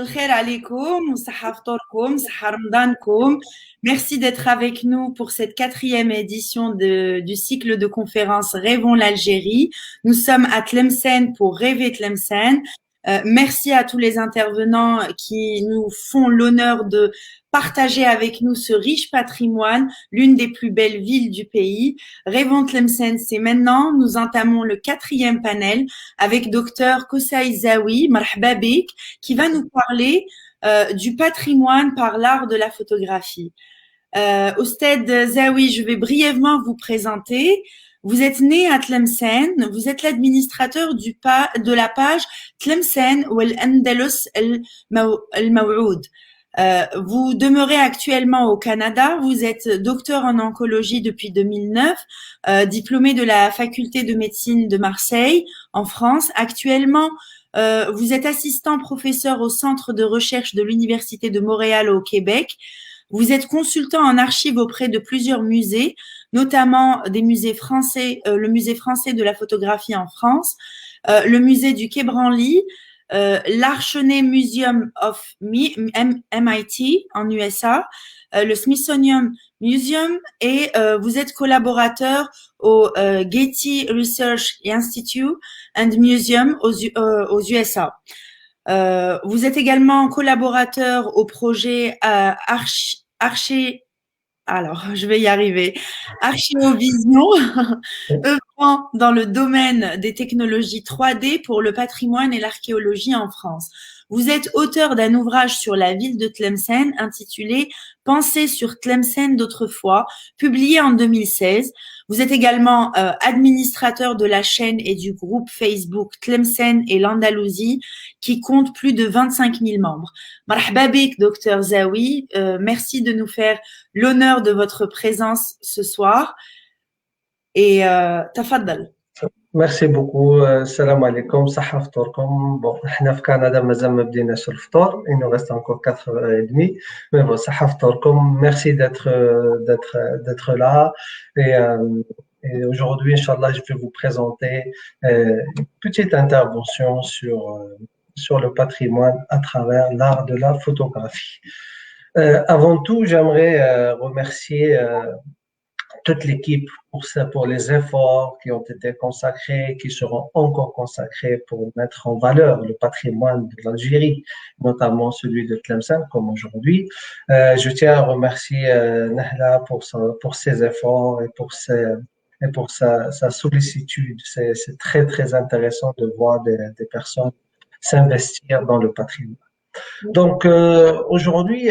Khair alaikum, Sahar Torkoum, Sahar Ramadankoum. Merci d'être avec nous pour cette quatrième édition du cycle de conférences Rêvons l'Algérie. Nous sommes à Tlemcen pour rêver Tlemcen. Merci à tous les intervenants qui nous font l'honneur de partager avec nous ce riche patrimoine, l'une des plus belles villes du pays. Rêvons Tlemcen, c'est maintenant. Nous entamons le quatrième panel avec Dr Koussaï Zawi, marhaba bik, qui va nous parler du patrimoine par l'art de la photographie. Oustad Zawi, je vais brièvement vous présenter. Vous êtes né à Tlemcen, vous êtes l'administrateur de la page Tlemcen ou Al-Andalus Al-Maw'oud. Vous demeurez actuellement au Canada, vous êtes docteur en oncologie depuis 2009, diplômé de la faculté de médecine de Marseille en France. Actuellement, vous êtes assistant professeur au centre de recherche de l'Université de Montréal au Québec. Vous êtes consultant en archives auprès de plusieurs musées, notamment des musées français, le musée français de la photographie en France, le musée du Quai Branly, l'Archenay Museum of MIT en USA, le Smithsonian Museum et vous êtes collaborateur au Getty Research Institute and Museum aux USA. Vous êtes également collaborateur au projet Archéovision, œuvrant dans le domaine des technologies 3D pour le patrimoine et l'archéologie en France. Vous êtes auteur d'un ouvrage sur la ville de Tlemcen intitulé Pensées sur Tlemcen d'autrefois, publié en 2016. Vous êtes également administrateur de la chaîne et du groupe Facebook Tlemcen et l'Andalousie, qui compte plus de 25 000 membres. Marhaba bik, Dr Zawi. Merci de nous faire l'honneur de votre présence ce soir. Et tafaddal. Merci beaucoup. Salam alaikum, sahaf torkom. Bon, احنا في كندا مازال ما بديناش الفطور. Il nous reste encore 4h30. Mais bon, sahaf torkom. Merci d'être là. Et aujourd'hui, Inch'Allah, je vais vous présenter une petite intervention sur le patrimoine à travers l'art de la photographie. Avant tout, j'aimerais remercier toute l'équipe pour les efforts qui ont été consacrés, qui seront encore consacrés pour mettre en valeur le patrimoine de l'Algérie, notamment celui de Tlemcen, comme aujourd'hui. Je tiens à remercier Nahla pour ses efforts et pour sa sollicitude. C'est très, très intéressant de voir des personnes s'investir dans le patrimoine. Donc aujourd'hui,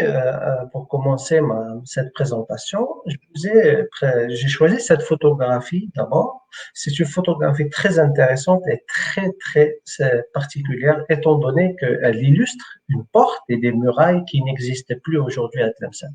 pour commencer cette présentation, j'ai choisi cette photographie d'abord. C'est une photographie très intéressante et très très particulière, étant donné qu'elle illustre une porte et des murailles qui n'existent plus aujourd'hui à Tlemcen.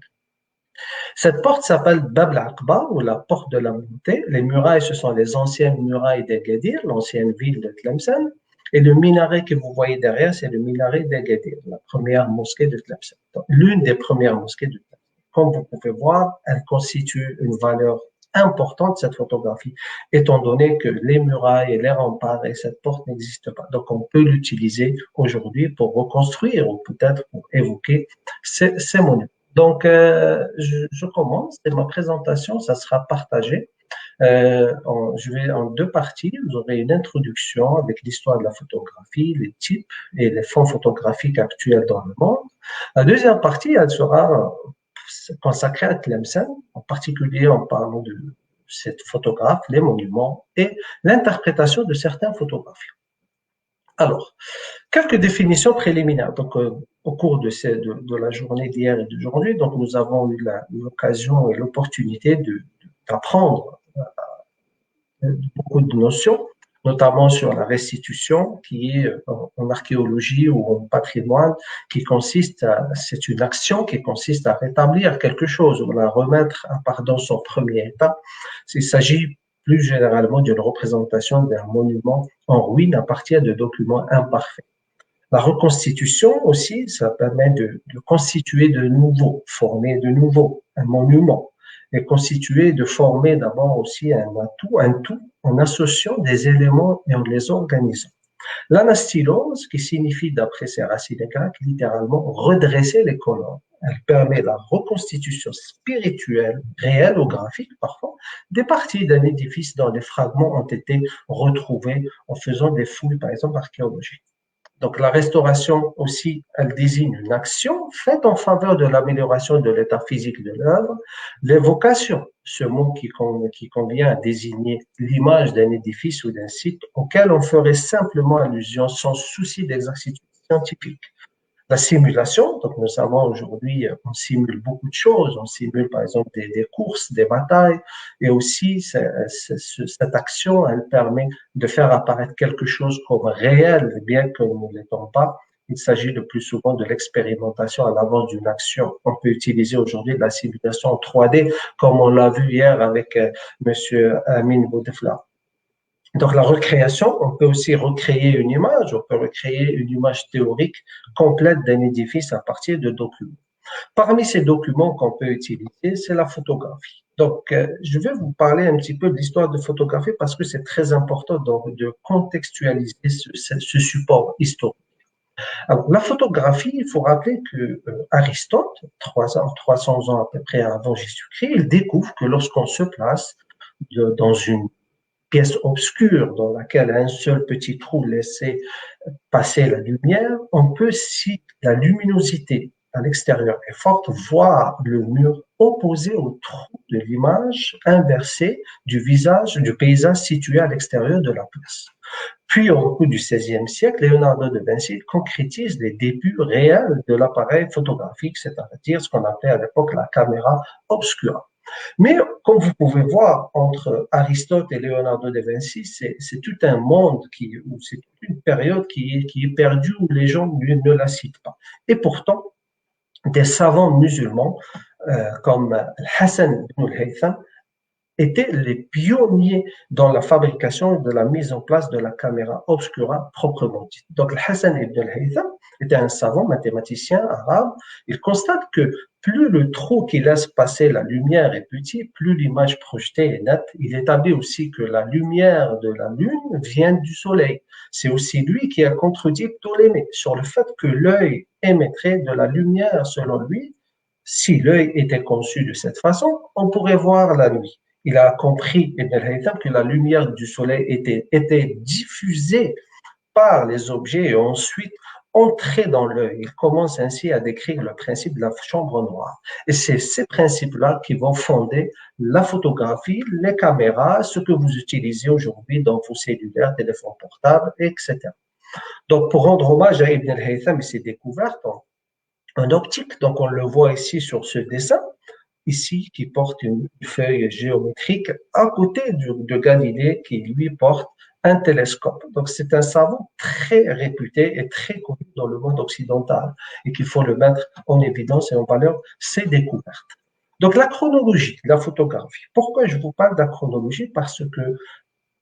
Cette porte s'appelle Bab al-Aqba ou la porte de la montée. Les murailles, ce sont les anciennes murailles d'Agadir, l'ancienne ville de Tlemcen. Et le minaret que vous voyez derrière, c'est le minaret d'Agadir, la première mosquée de Tlemcen. L'une des premières mosquées de Tlemcen. Comme vous pouvez voir, elle constitue une valeur importante, cette photographie, étant donné que les murailles et les remparts et cette porte n'existent pas. Donc, on peut l'utiliser aujourd'hui pour reconstruire ou peut-être pour évoquer ces monuments. Donc, je commence et ma présentation, ça sera partagé. Je vais en deux parties. Vous aurez une introduction avec l'histoire de la photographie, les types et les fonds photographiques actuels dans le monde. La deuxième partie, elle sera consacrée à Tlemcen, en particulier en parlant de cette photographe, les monuments et l'interprétation de certains photographes. Alors, quelques définitions préliminaires. Donc, au cours de la journée d'hier et d'aujourd'hui, donc nous avons eu l'occasion et l'opportunité d'apprendre beaucoup de notions, notamment sur la restitution, qui est en archéologie ou en patrimoine, c'est une action qui consiste à rétablir quelque chose, ou à remettre dans son premier état. Il s'agit plus généralement d'une représentation d'un monument en ruine à partir de documents imparfaits. La reconstitution aussi, ça permet de constituer de nouveau, former de nouveau un monument. Et constituer, de former d'abord aussi un tout en associant des éléments et en les organisant. L'anastylose, qui signifie, d'après ses racines grecques, littéralement redresser les colonnes. Elle permet la reconstitution spirituelle, réelle ou graphique parfois, des parties d'un édifice dont les fragments ont été retrouvés en faisant des fouilles, par exemple, archéologiques. Donc la restauration aussi, elle désigne une action faite en faveur de l'amélioration de l'état physique de l'œuvre. L'évocation, ce mot qui convient à désigner l'image d'un édifice ou d'un site auquel on ferait simplement allusion sans souci d'exactitude scientifique. La simulation, donc nous savons aujourd'hui, on simule beaucoup de choses, on simule par exemple des courses, des batailles, et aussi cette action, elle permet de faire apparaître quelque chose comme réel, bien que nous ne l'étant pas. Il s'agit le plus souvent de l'expérimentation à l'avance d'une action. On peut utiliser aujourd'hui la simulation en 3D, comme on l'a vu hier avec Monsieur Amin Boudefla. Donc, la recréation, on peut aussi recréer une image, on peut recréer une image théorique complète d'un édifice à partir de documents. Parmi ces documents qu'on peut utiliser, c'est la photographie. Donc, je vais vous parler un petit peu de l'histoire de photographie parce que c'est très important de contextualiser ce support historique. Alors, la photographie, il faut rappeler que Aristote, 300 ans à peu près avant Jésus-Christ, il découvre que lorsqu'on se place dans une pièce obscure dans laquelle un seul petit trou laissait passer la lumière, on peut, si la luminosité à l'extérieur est forte, voir le mur opposé au trou de l'image inversée du visage du paysage situé à l'extérieur de la pièce. Puis, au cours du XVIe siècle, Leonardo da Vinci concrétise les débuts réels de l'appareil photographique, c'est-à-dire ce qu'on appelait à l'époque la caméra obscura. Mais comme vous pouvez voir, entre Aristote et Leonardo da Vinci, c'est tout un monde ou c'est toute une période qui est perdue où les gens ne la citent pas. Et pourtant, des savants musulmans comme Hassan ibn al-Haytham étaient les pionniers dans la fabrication et de la mise en place de la caméra obscura proprement dite. Donc, Hassan ibn al-Haytham était un savant mathématicien arabe. Il constate que plus le trou qui laisse passer la lumière est petit, plus l'image projetée est nette. Il établit aussi que la lumière de la Lune vient du Soleil. C'est aussi lui qui a contredit Ptolémée sur le fait que l'œil émettrait de la lumière. Selon lui, si l'œil était conçu de cette façon, on pourrait voir la nuit. Il a compris, Ibn al-Haytham, que la lumière du Soleil était diffusée par les objets et ensuite entrer dans l'œil. Il commence ainsi à décrire le principe de la chambre noire. Et c'est ces principes-là qui vont fonder la photographie, les caméras, ce que vous utilisez aujourd'hui dans vos cellulaires, téléphones portables, etc. Donc, pour rendre hommage à Ibn al-Haytham et ses découvertes en optique, donc on le voit ici sur ce dessin, ici, qui porte une feuille géométrique, à côté de Galilée, qui lui porte un télescope. Donc, c'est un savant très réputé et très connu dans le monde occidental et qu'il faut le mettre en évidence et en valeur, ses découvertes. Donc, la chronologie de la photographie. Pourquoi je vous parle de la chronologie? Parce que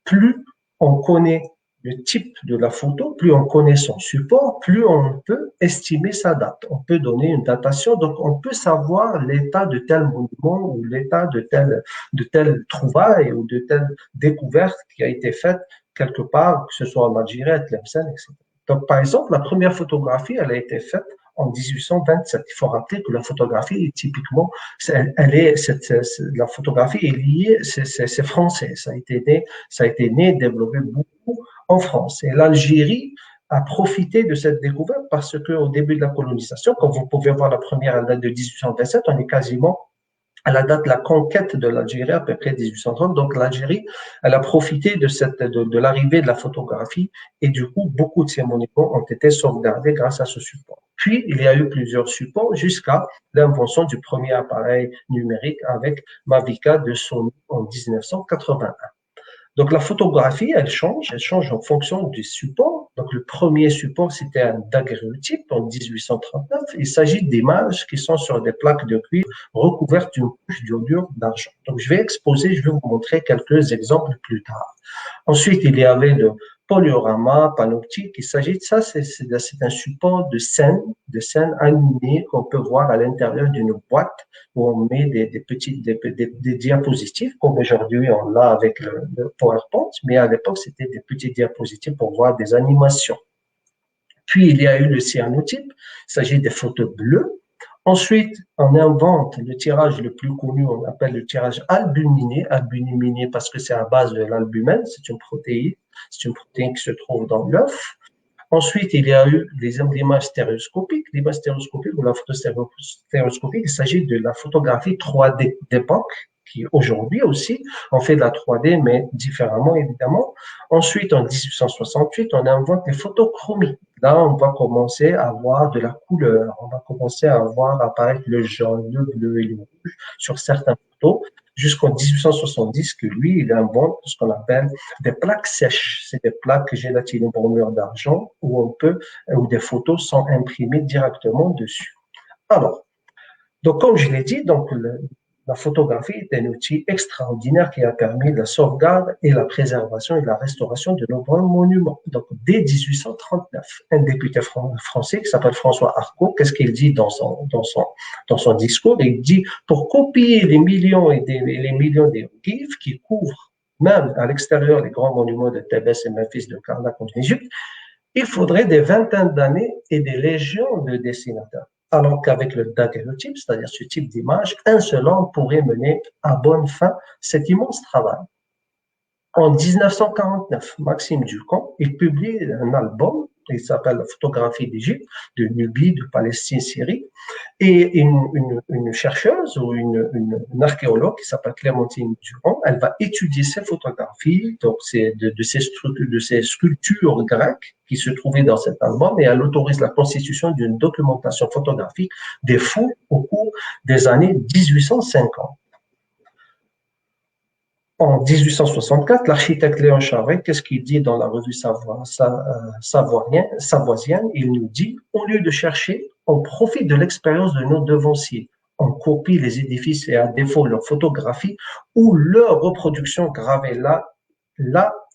plus on connaît le type de la photo, plus on connaît son support, plus on peut estimer sa date. On peut donner une datation, donc on peut savoir l'état de tel monument ou l'état de telle trouvaille ou de telle découverte qui a été faite quelque part, que ce soit en Algérie, à Tlemcen, etc. Donc, par exemple, la première photographie, elle a été faite en 1827. Il faut rappeler que la photographie, typiquement, la photographie est liée, c'est français. Ça a été né, développé beaucoup en France. Et l'Algérie a profité de cette découverte parce qu'au début de la colonisation, comme vous pouvez voir la première, elle date de 1827, on est quasiment à la date de la conquête de l'Algérie, à peu près 1830. Donc, l'Algérie, elle a profité de l'arrivée de la photographie et du coup, beaucoup de ces monuments ont été sauvegardés grâce à ce support. Puis, il y a eu plusieurs supports jusqu'à l'invention du premier appareil numérique avec Mavica de Sony en 1981. Donc, la photographie, elle change en fonction du support. Donc, le premier support, c'était un daguerréotype en 1839. Il s'agit d'images qui sont sur des plaques de cuivre recouvertes d'une couche d'iodure d'argent. Donc, je vais vous montrer quelques exemples plus tard. Ensuite, il y avait le polyorama, panoptique. Il s'agit de ça, c'est un support de scène animée qu'on peut voir à l'intérieur d'une boîte où on met des diapositives, comme aujourd'hui on l'a avec le PowerPoint, mais à l'époque c'était des petits diapositives pour voir des animations. Puis il y a eu le cyanotype, il s'agit des photos bleues. Ensuite, on invente le tirage le plus connu, on appelle le tirage albuminé, albuminé parce que c'est à base de l'albumène, c'est une protéine qui se trouve dans l'œuf. Ensuite, il y a eu l'image stéréoscopique. L'image stéréoscopique ou la photo stéréoscopique, il s'agit de la photographie 3D d'époque, qui aujourd'hui aussi, on fait de la 3D, mais différemment, évidemment. Ensuite, en 1868, on invente les photochromies. Là, on va commencer à voir de la couleur. On va commencer à voir apparaître le jaune, le bleu et le rouge sur certaines photos, jusqu'en 1870 que lui, il invente ce qu'on appelle des plaques sèches. C'est des plaques gélatine bromure d'argent où des photos sont imprimées directement dessus. Alors, donc, comme je l'ai dit, donc, la photographie est un outil extraordinaire qui a permis la sauvegarde et la préservation et la restauration de nombreux monuments. Donc, dès 1839, un député français qui s'appelle François Arcot, qu'est-ce qu'il dit dans son discours? Il dit, pour copier les millions et les millions d'hiéroglyphes qui couvrent même à l'extérieur les grands monuments de Thébès et Memphis, de Karnak en Égypte, il faudrait des vingtaines d'années et des légions de dessinateurs. Alors qu'avec le daguerreotype, c'est-à-dire ce type d'image, un seul homme pourrait mener à bonne fin cet immense travail. En 1949, Maxime Ducamp, il publie un album, il s'appelle La photographie d'Égypte, de Nubie, de Palestine, Syrie, et une chercheuse ou une archéologue qui s'appelle Clémentine Durand, elle va étudier ces photographies, donc de ces sculptures grecques qui se trouvaient dans cet album, et elle autorise la constitution d'une documentation photographique des fouilles au cours des années 1850. En 1864, l'architecte Léon Charvet, qu'est-ce qu'il dit dans la revue savoisienne? Il nous dit, au lieu de chercher, on profite de l'expérience de nos devanciers. On copie les édifices et à défaut leur photographie ou leur reproduction gravée là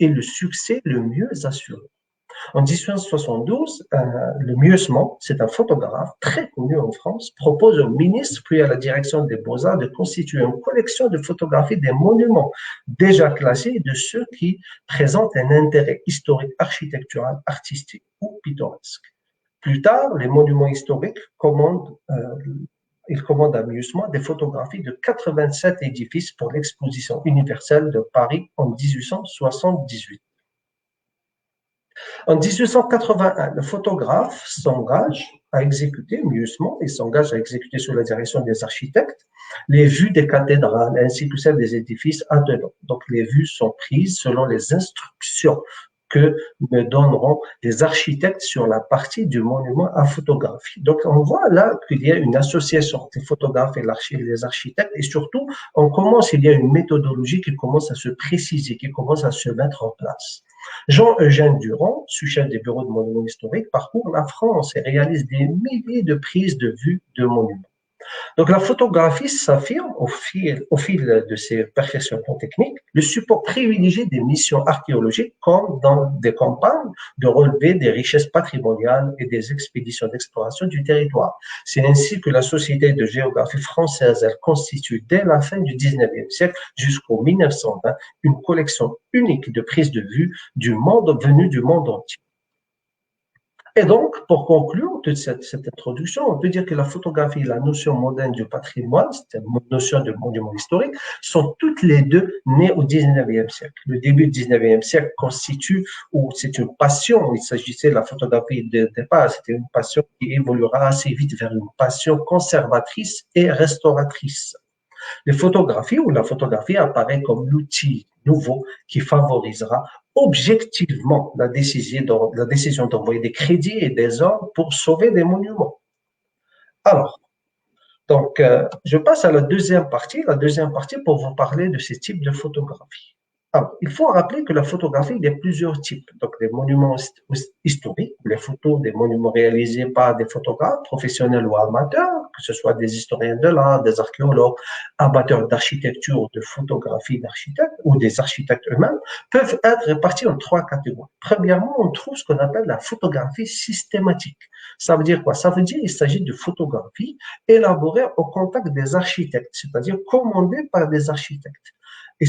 est le succès le mieux assuré. En 1872, le Mieuxmont, c'est un photographe très connu en France, propose au ministre puis à la direction des Beaux-Arts de constituer une collection de photographies des monuments déjà classés et de ceux qui présentent un intérêt historique, architectural, artistique ou pittoresque. Plus tard, les monuments historiques commandent à Mieuxmont des photographies de 87 édifices pour l'exposition universelle de Paris en 1878. En 1881, le photographe s'engage à exécuter, Mieuxmont, il s'engage à exécuter sous la direction des architectes les vues des cathédrales ainsi que celles des édifices attenants. Donc, les vues sont prises selon les instructions que me donneront les architectes sur la partie du monument à photographier. Donc, on voit là qu'il y a une association entre les photographes et les architectes et surtout, il y a une méthodologie qui commence à se préciser, qui commence à se mettre en place. Jean-Eugène Durand, sous-chef des bureaux de monuments historiques, parcourt la France et réalise des milliers de prises de vues de monuments. Donc, la photographie s'affirme au fil de ses perfectionnements techniques, le support privilégié des missions archéologiques comme dans des campagnes de relever des richesses patrimoniales et des expéditions d'exploration du territoire. C'est ainsi que la Société de géographie française, elle constitue dès la fin du 19e siècle jusqu'au 1920 une collection unique de prises de vue venues du monde entier. Et donc, pour conclure toute cette introduction, on peut dire que la photographie et la notion moderne du patrimoine, cette notion de monument historique, sont toutes les deux nées au 19e siècle. Le début du 19e siècle c'est une passion, il s'agissait de la photographie de départ, c'était une passion qui évoluera assez vite vers une passion conservatrice et restauratrice. Les photographies ou la photographie apparaît comme l'outil nouveau qui favorisera objectivement la décision d'envoyer des crédits et des ordres pour sauver des monuments. Alors, donc, je passe à la deuxième partie pour vous parler de ces types de photographies. Alors, il faut rappeler que la photographie, il y a plusieurs types. Donc, les monuments historiques, les photos des monuments réalisés par des photographes professionnels ou amateurs, que ce soit des historiens de l'art, des archéologues, amateurs d'architecture ou de photographie d'architectes ou des architectes eux-mêmes, peuvent être répartis en trois catégories. Premièrement, on trouve ce qu'on appelle la photographie systématique. Ça veut dire quoi? Ça veut dire qu'il s'agit de photographie élaborée au contact des architectes, c'est-à-dire commandée par des architectes. Et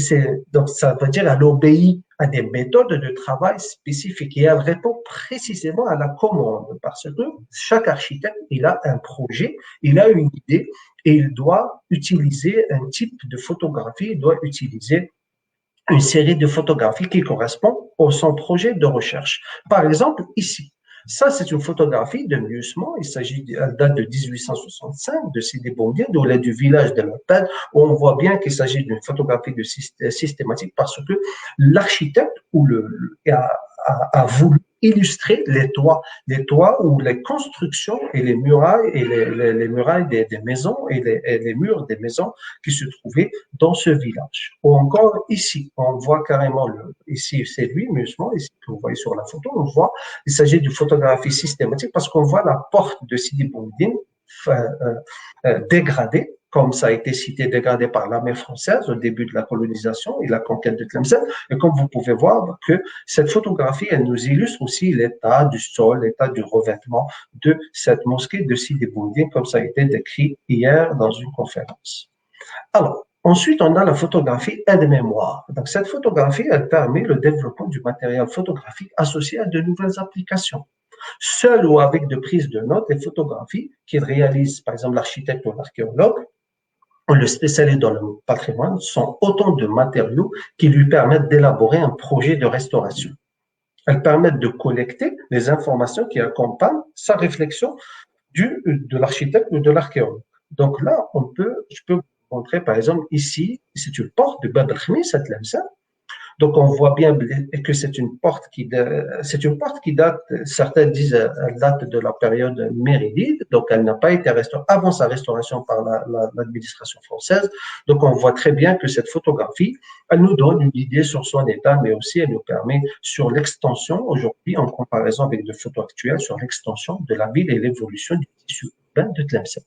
donc, ça veut dire qu'elle obéit à des méthodes de travail spécifiques et elle répond précisément à la commande parce que chaque architecte, il a un projet, il a une idée et il doit utiliser un type de photographie, il doit utiliser une série de photographies qui correspond à son projet de recherche. Par exemple, ici, ça, c'est une photographie de Miusement. Il s'agit, elle date de 1865, de Sidi Boumbien, du village de Loped, où on voit bien qu'il s'agit d'une photographie de systématique parce que l'architecte a voulu illustrer les toits ou les constructions et les murailles les murailles des maisons et les murs des maisons qui se trouvaient dans ce village. Ou encore ici, on voit carrément ici c'est lui, Musement, ici que vous voyez sur la photo, on voit, il s'agit de photographie systématique parce qu'on voit la porte de Sidi Boumbine dégradée, comme ça a été cité, dégradée par l'armée française au début de la colonisation et la conquête de Tlemcen. Et comme vous pouvez voir que cette photographie, elle nous illustre aussi l'état du sol, l'état du revêtement de cette mosquée de Sidi Boumbine, comme ça a été décrit hier dans une conférence. Alors, ensuite, on a la photographie aide-mémoire. Donc, cette photographie, elle permet le développement du matériel photographique associé à de nouvelles applications. Seul ou avec de prises de notes, les photographies qu'il réalise, par exemple, l'architecte ou l'archéologue, ou le spécialiste dans le patrimoine, sont autant de matériaux qui lui permettent d'élaborer un projet de restauration. Elles permettent de collecter les informations qui accompagnent sa réflexion de l'architecte ou de l'archéologue. Donc là, je peux vous montrer, par exemple, ici, c'est une porte de Bab el-Khmis à Tlemcen. Donc, on voit bien que c'est une porte qui date, certains disent, elle date de la période méridide. Donc, elle n'a pas été restaurée avant sa restauration par l'administration française. Donc, on voit très bien que cette photographie, elle nous donne une idée sur son état, mais aussi elle nous permet sur l'extension, aujourd'hui, en comparaison avec des photos actuelles, sur l'extension de la ville et l'évolution du tissu urbain de Tlemcen.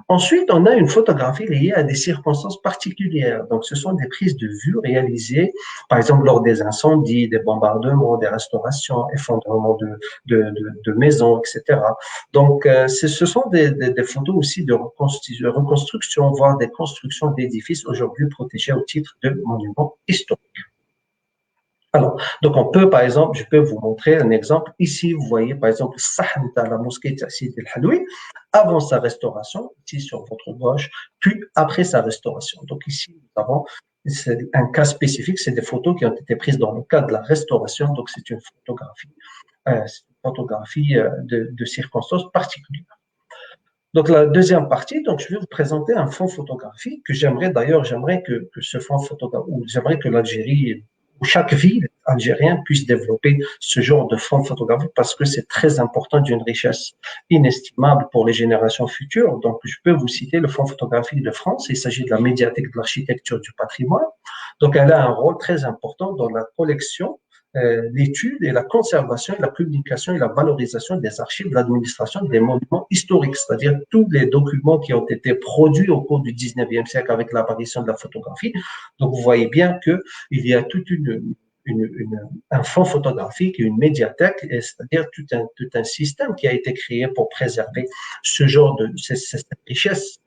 Ensuite, on a une photographie liée à des circonstances particulières. Donc, ce sont des prises de vue réalisées, par exemple, lors des incendies, des bombardements, des restaurations, effondrements de maisons, etc. Donc, ce sont des photos aussi de reconstruction, voire des constructions d'édifices aujourd'hui protégés au titre de monuments historiques. Alors, donc on peut, par exemple, je peux vous montrer un exemple. Ici, vous voyez, par exemple, la mosquée de Sidi el-Hadoui, avant sa restauration, ici sur votre gauche, puis après sa restauration. Donc ici, nous avons un cas spécifique, c'est des photos qui ont été prises dans le cadre de la restauration, donc c'est une photographie de circonstances particulières. Donc la deuxième partie, donc je vais vous présenter un fonds photographique que j'aimerais que ce fonds photographique, ou j'aimerais que l'Algérie où chaque ville algérienne puisse développer ce genre de fonds photographique parce que c'est très important, d'une richesse inestimable pour les générations futures. Donc, je peux vous citer le Fonds photographique de France. Il s'agit de la médiathèque de l'architecture du patrimoine. Donc, elle a un rôle très important dans la collection, l'étude et la conservation, la publication et la valorisation des archives de l'administration des monuments historiques, c'est-à-dire tous les documents qui ont été produits au cours du 19e siècle avec l'apparition de la photographie. Donc, vous voyez bien qu'il y a toute un fonds photographique et une médiathèque, c'est-à-dire tout un système qui a été créé pour préserver ce genre cette richesse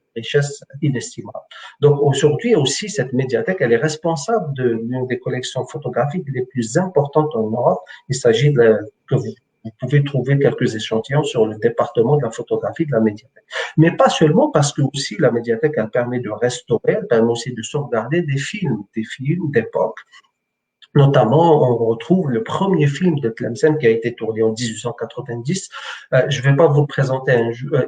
inestimable. Donc aujourd'hui aussi, cette médiathèque, elle est responsable d'une des collections photographiques les plus importantes en Europe. Il s'agit que vous pouvez trouver quelques échantillons sur le département de la photographie de la médiathèque. Mais pas seulement parce que aussi la médiathèque, elle permet de restaurer, elle permet aussi de sauvegarder des films d'époque. Notamment, on retrouve le premier film de Tlemcen qui a été tourné en 1890. Je ne vais pas vous le présenter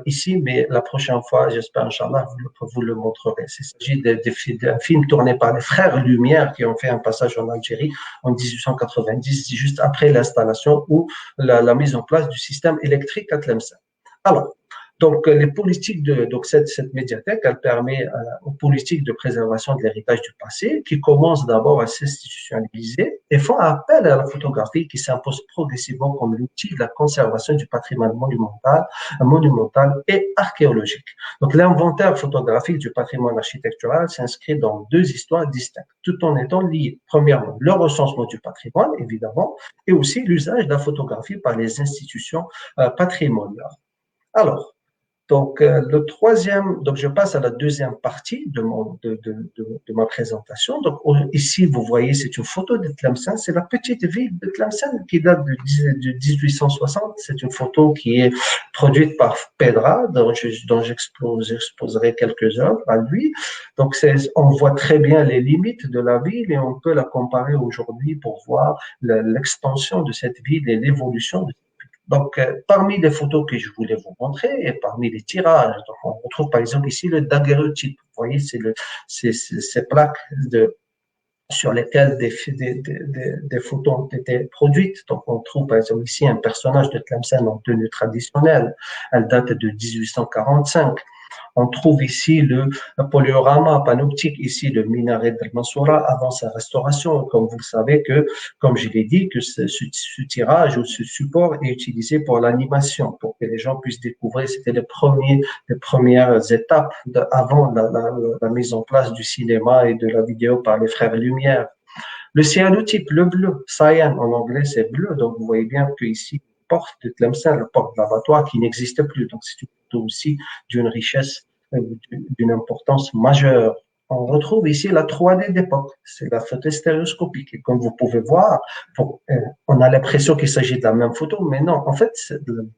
ici, mais la prochaine fois, j'espère, Inch'Allah, vous le montrerez. Il s'agit d'un film tourné par les frères Lumière qui ont fait un passage en Algérie en 1890, juste après l'installation ou la mise en place du système électrique à Tlemcen. Alors, Donc, cette médiathèque, elle permet aux politiques de préservation de l'héritage du passé qui commencent d'abord à s'institutionnaliser et font appel à la photographie qui s'impose progressivement comme l'outil de la conservation du patrimoine monumental et archéologique. Donc, l'inventaire photographique du patrimoine architectural s'inscrit dans deux histoires distinctes, tout en étant liées. Premièrement, le recensement du patrimoine, évidemment, et aussi l'usage de la photographie par les institutions patrimoniales. Alors, donc je passe à la deuxième partie de ma présentation. Donc, ici, vous voyez, c'est une photo de Tlemcen. C'est la petite ville de Tlemcen qui date de 1860. C'est une photo qui est produite par Pedra, dont j'exposerai quelques œuvres à lui. Donc, on voit très bien les limites de la ville et on peut la comparer aujourd'hui pour voir l'extension de cette ville et l'évolution de. Donc, parmi les photos que je voulais vous montrer et parmi les tirages, donc on retrouve par exemple ici le daguerreotype. Vous voyez, c'est ces plaques sur lesquelles des photos ont été produites. Donc, on trouve par exemple ici un personnage de Tlemcen en tenue traditionnelle. Elle date de 1845. On trouve ici le polyorama panoptique, ici le minaret de Mansoura avant sa restauration. Comme vous le savez comme je l'ai dit, que ce tirage ou ce support est utilisé pour l'animation, pour que les gens puissent découvrir. C'était les premières étapes avant la mise en place du cinéma et de la vidéo par les frères Lumière. Le cyanotype, le bleu, cyan en anglais c'est bleu, donc vous voyez bien que ici porte de Tlemcen, la porte de l'abattoir qui n'existe plus. Donc, c'est une photo aussi d'une richesse, d'une importance majeure. On retrouve ici la 3D d'époque, c'est la photo stéréoscopique. Et comme vous pouvez voir, on a l'impression qu'il s'agit de la même photo, mais non. En fait,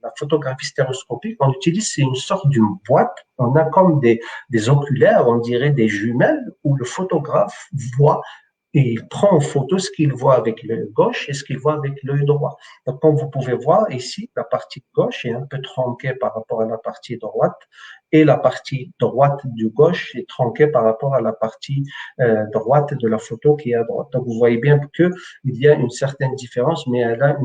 la photographie stéréoscopique, on utilise, c'est une sorte d'une boîte. On a comme des oculaires, on dirait des jumelles, où le photographe voit et il prend en photo ce qu'il voit avec l'œil gauche et ce qu'il voit avec l'œil droit. Donc, comme vous pouvez voir ici, la partie gauche est un peu tronquée par rapport à la partie droite et la partie droite du gauche est tronquée par rapport à la partie droite de la photo qui est à droite. Donc, vous voyez bien qu'il y a une certaine différence, mais elle a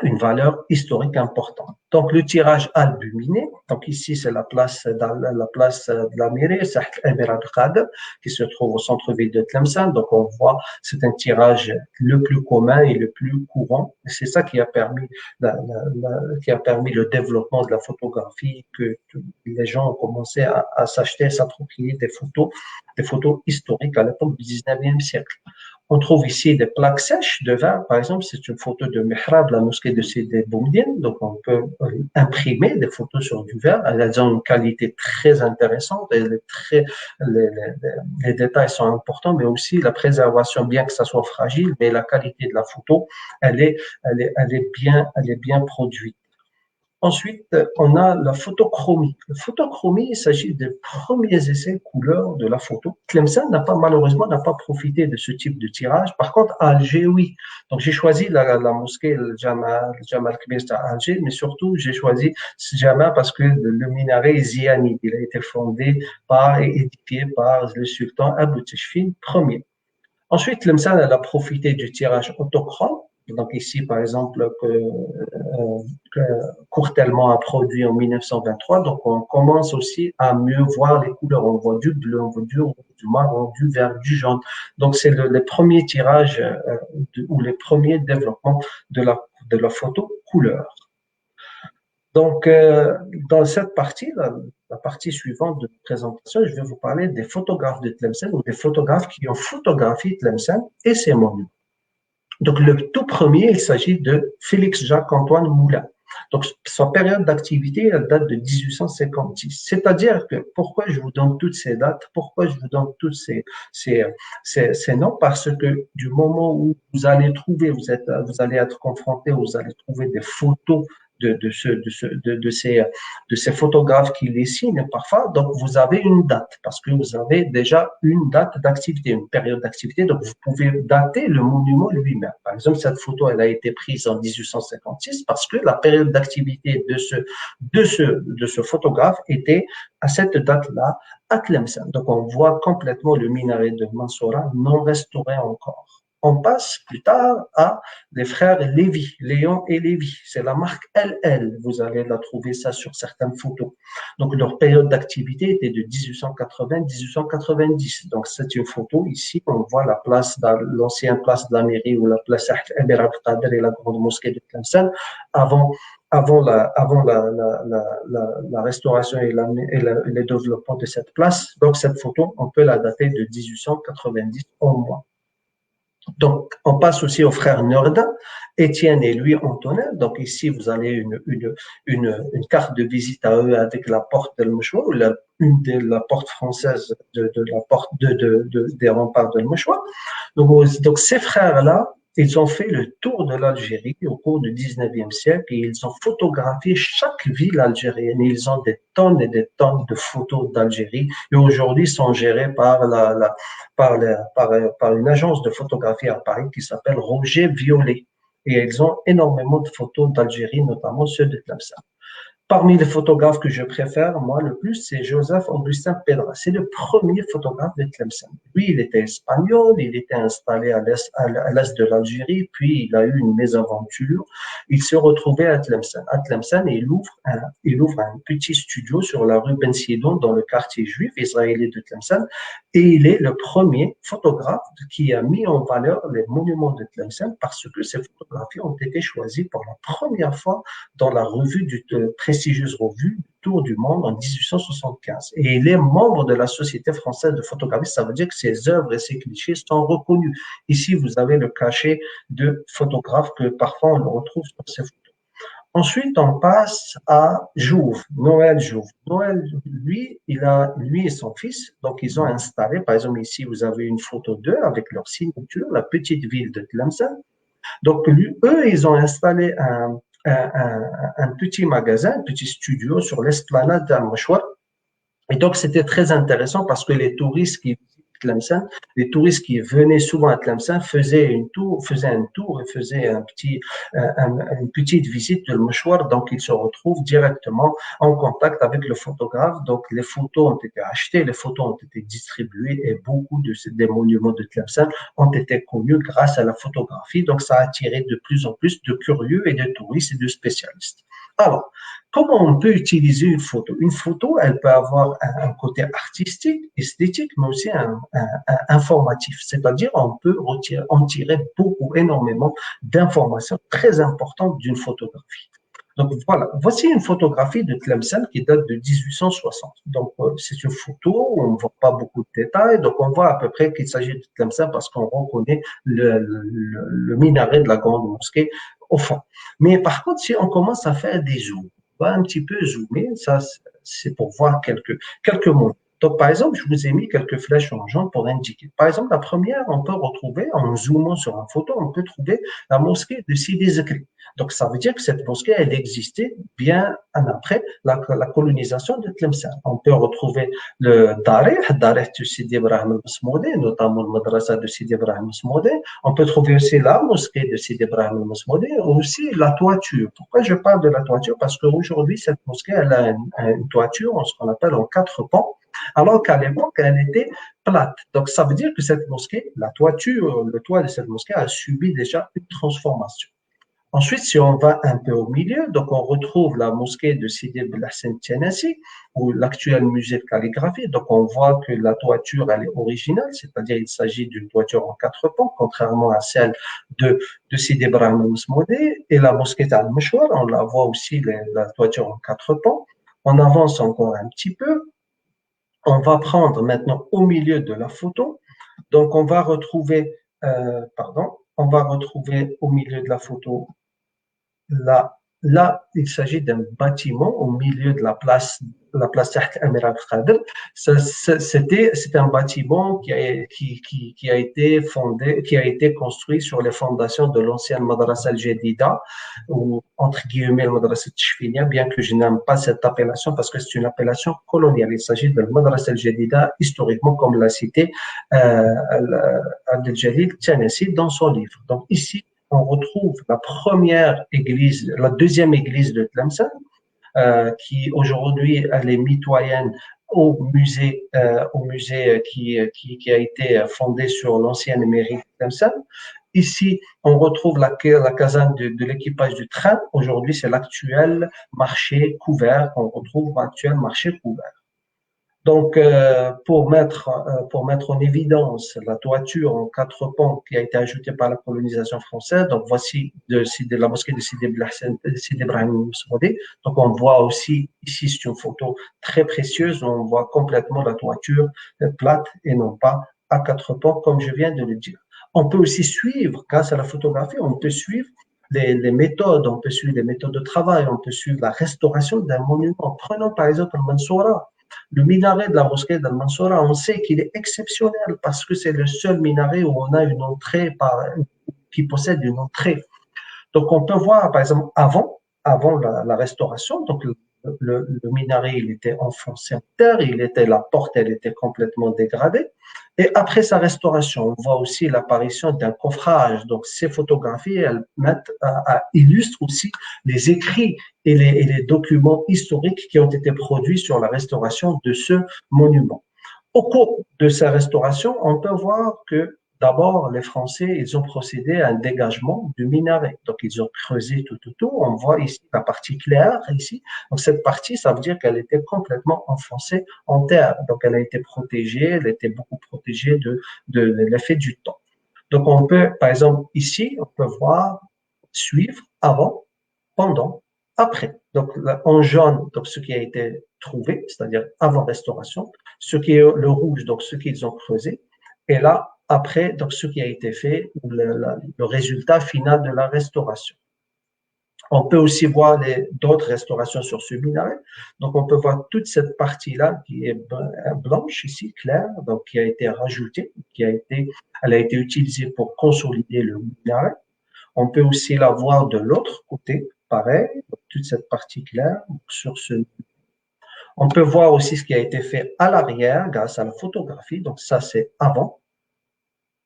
une valeur historique importante. Donc, le tirage albuminé, donc ici, c'est la place de la mairie, Saht Emirad Khader, qui se trouve au centre-ville de Tlemcen. Donc, on voit, c'est un tirage le plus commun et le plus courant. Et c'est ça qui a permis le développement de la photographie, que les gens ont commencé à s'acheter, à s'approprier des photos historiques à l'époque du 19e siècle. On trouve ici des plaques sèches de vin. Par exemple, c'est une photo de Mihrab, la mosquée de Sidi Boumediene. Donc, on peut imprimer des photos sur du verre. Elles ont une qualité très intéressante. Les détails sont importants, mais aussi la préservation, bien que ça soit fragile, mais la qualité de la photo, elle est bien produite. Ensuite, on a la photochromie. La photochromie, il s'agit des premiers essais couleurs de la photo. Tlemcen malheureusement n'a pas profité de ce type de tirage. Par contre, à Alger, oui. Donc, j'ai choisi la mosquée Jamal Kbir à Alger, mais surtout, j'ai choisi ce Jamal parce que le minaret est zianide. Il a été fondé et édifié par le sultan Abou Tashfin Ier. Ensuite, Tlemcen a profité du tirage autochrome. Donc ici, par exemple, Courtellement a produit en 1923. Donc on commence aussi à mieux voir les couleurs. On voit du bleu, on voit du rouge, du marron, du vert, du jaune. Donc c'est les premiers tirages ou les premiers développements de la photo couleur. Donc, dans cette partie, la partie suivante de la présentation, je vais vous parler des photographes de Tlemcen ou des photographes qui ont photographié Tlemcen et ses monuments. Donc, le tout premier, il s'agit de Félix-Jacques-Antoine Moulin. Donc, sa période d'activité, elle date de 1856. C'est-à-dire que, pourquoi je vous donne toutes ces dates, pourquoi je vous donne tous ces noms, parce que du moment où vous allez être confronté, vous allez trouver des photos de ces photographes qui les signent parfois. Donc, vous avez une date parce que vous avez déjà une date d'activité, une période d'activité. Donc, vous pouvez dater le monument lui-même. Par exemple, cette photo, elle a été prise en 1856 parce que la période d'activité de ce photographe était à cette date-là à Tlemcen. Donc, on voit complètement le minaret de Mansoura non restauré encore. On passe plus tard à les frères Lévy, Léon et Lévy. C'est la marque LL. Vous allez la trouver ça sur certaines photos. Donc, leur période d'activité était de 1880-1890. Donc, c'est une photo. Ici, on voit la place, l'ancienne place de la mairie ou la place Amir Abdelkader et la grande mosquée de Tlemcen avant la restauration et le développement de cette place. Donc, cette photo, on peut la dater de 1890 au moins. Donc, on passe aussi aux frères Nordin, Étienne et Louis Antonin. Donc, ici, vous avez une carte de visite à eux avec la porte del Mouchoir, ou la porte française de la porte des remparts del Mouchoir. Donc, ces frères-là, ils ont fait le tour de l'Algérie au cours du 19e siècle et ils ont photographié chaque ville algérienne. Ils ont des tonnes et des tonnes de photos d'Algérie et aujourd'hui sont gérés par une agence de photographie à Paris qui s'appelle Roger Violet. Et ils ont énormément de photos d'Algérie, notamment ceux de Tlemcen. Parmi les photographes que je préfère, moi, le plus, c'est Joseph Augustin Pedra. C'est le premier photographe de Tlemcen. Lui, il était espagnol, il était installé à l'est de l'Algérie, puis il a eu une mésaventure. Il se retrouvait à Tlemcen. À Tlemcen, il ouvre un petit studio sur la rue Ben Sidon, dans le quartier juif israélien de Tlemcen. Et il est le premier photographe qui a mis en valeur les monuments de Tlemcen parce que ces photographies ont été choisies pour la première fois dans la revue du prestigieuse revue Tour du Monde en 1875. Et il est membre de la Société française de photographie. Ça veut dire que ses œuvres et ses clichés sont reconnus. Ici, vous avez le cachet de photographe que parfois on le retrouve sur ces photos. Ensuite, on passe à Jouve, Noël Jouve. Noël, lui et son fils, donc ils ont installé, par exemple ici, vous avez une photo d'eux avec leur signature, la petite ville de Tlemcen. Donc, eux, ils ont installé un petit magasin, un petit studio sur l'esplanade d'Al-Mouchoir. Et donc, c'était très intéressant parce que les touristes qui Tlemcen, les touristes qui venaient souvent à Tlemcen faisaient un tour et faisaient une petite visite de Mouchoir. Donc, ils se retrouvent directement en contact avec le photographe. Donc, les photos ont été achetées, les photos ont été distribuées et beaucoup des monuments de Tlemcen ont été connus grâce à la photographie. Donc, ça a attiré de plus en plus de curieux et de touristes et de spécialistes. Alors, comment on peut utiliser une photo? Une photo, elle peut avoir un côté artistique, esthétique, mais aussi informatif. C'est-à-dire, on peut en tirer énormément d'informations très importantes d'une photographie. Donc voilà, voici une photographie de Tlemcen qui date de 1860. Donc c'est une photo où on ne voit pas beaucoup de détails. Donc on voit à peu près qu'il s'agit de Tlemcen parce qu'on reconnaît le minaret de la grande mosquée au fond. Mais par contre, si on commence à faire des zooms, on va un petit peu zoomer, ça c'est pour voir quelques mots. Donc, par exemple, je vous ai mis quelques flèches en jaune pour indiquer. Par exemple, la première, on peut retrouver, en zoomant sur une photo, on peut trouver la mosquée de Sidi Zekri. Donc, ça veut dire que cette mosquée, elle existait bien après la colonisation de Tlemcen. On peut retrouver le Darih de Sidi Ibrahim al-Masmoudi, notamment le madrasa de Sidi Ibrahim al-Masmoudi. On peut trouver aussi la mosquée de Sidi Ibrahim al-Masmoudi, aussi la toiture. Pourquoi je parle de la toiture? Parce qu'aujourd'hui, cette mosquée, elle a une toiture, ce qu'on appelle en 4 pans, alors qu'à l'époque, elle était plate. Donc, ça veut dire que cette mosquée, la toiture, le toit de cette mosquée a subi déjà une transformation. Ensuite, si on va un peu au milieu, donc on retrouve la mosquée de Sidi Belhassan Tianassi, ou l'actuel musée de calligraphie. Donc, on voit que la toiture, elle est originale, c'est-à-dire il s'agit d'une toiture en 4 pans, contrairement à celle de Sidi Ibrahim al-Masmoudi. Et la mosquée d'Al-Mouchoir, on la voit aussi, la toiture en 4 pans. On avance encore un petit peu. On va prendre maintenant au milieu de la photo. Donc, on va retrouver au milieu de la photo, là, il s'agit d'un bâtiment au milieu de la place Taht Amir Abdelkader. C'était un bâtiment qui a été construit sur les fondations de l'ancienne Madrasa al-Jadida, ou entre guillemets le Madrasa al-Tchfinia, bien que je n'aime pas cette appellation parce que c'est une appellation coloniale. Il s'agit de Madrasa al-Jadida, historiquement, comme l'a cité Abdeljalil Tianassi dans son livre. Donc ici, on retrouve la deuxième église de Tlemcen, qui aujourd'hui elle est mitoyenne au musée qui a été fondé sur l'ancienne mairie de Tlemcen. Ici, on retrouve la caserne de l'équipage du train. Aujourd'hui, c'est l'actuel marché couvert. On retrouve l'actuel marché couvert. Donc, pour mettre en évidence la toiture en quatre pans qui a été ajoutée par la colonisation française, donc voici de la mosquée de Sidi Ibrahim Saoudi. Donc, on voit aussi ici, c'est une photo très précieuse, on voit complètement la toiture plate et non pas à quatre pans, comme je viens de le dire. On peut aussi suivre, grâce à la photographie, on peut suivre les méthodes, on peut suivre les méthodes de travail, on peut suivre la restauration d'un monument. Prenons par exemple le Mansoura. Le minaret de la mosquée d'Al-Mansoura, on sait qu'il est exceptionnel parce que c'est le seul minaret où on a une entrée qui possède une entrée. Donc, on peut voir, par exemple, avant la restauration, donc le minaret, il était enfoncé en terre, la porte, elle était complètement dégradée. Et après sa restauration, on voit aussi l'apparition d'un coffrage. Donc, ces photographies, elles illustrent aussi les écrits et les documents historiques qui ont été produits sur la restauration de ce monument. Au cours de sa restauration, on peut voir que d'abord, les Français, ils ont procédé à un dégagement du minaret. Donc, ils ont creusé tout. On voit ici la partie claire, ici. Donc, cette partie, ça veut dire qu'elle était complètement enfoncée en terre. Donc, elle a été protégée, elle était beaucoup protégée de l'effet du temps. Donc, on peut, par exemple, ici, on peut voir, suivre avant, pendant, après. Donc, en jaune, donc, ce qui a été trouvé, c'est-à-dire avant restauration, ce qui est le rouge, donc, ce qu'ils ont creusé. Et là, après, donc, ce qui a été fait, le résultat final de la restauration. On peut aussi voir d'autres restaurations sur ce minaret. Donc, on peut voir toute cette partie-là qui est blanche ici, claire, donc qui a été rajoutée, elle a été utilisée pour consolider le minaret. On peut aussi la voir de l'autre côté, pareil, donc toute cette partie claire sur ce. On peut voir aussi ce qui a été fait à l'arrière grâce à la photographie. Donc, ça, c'est avant.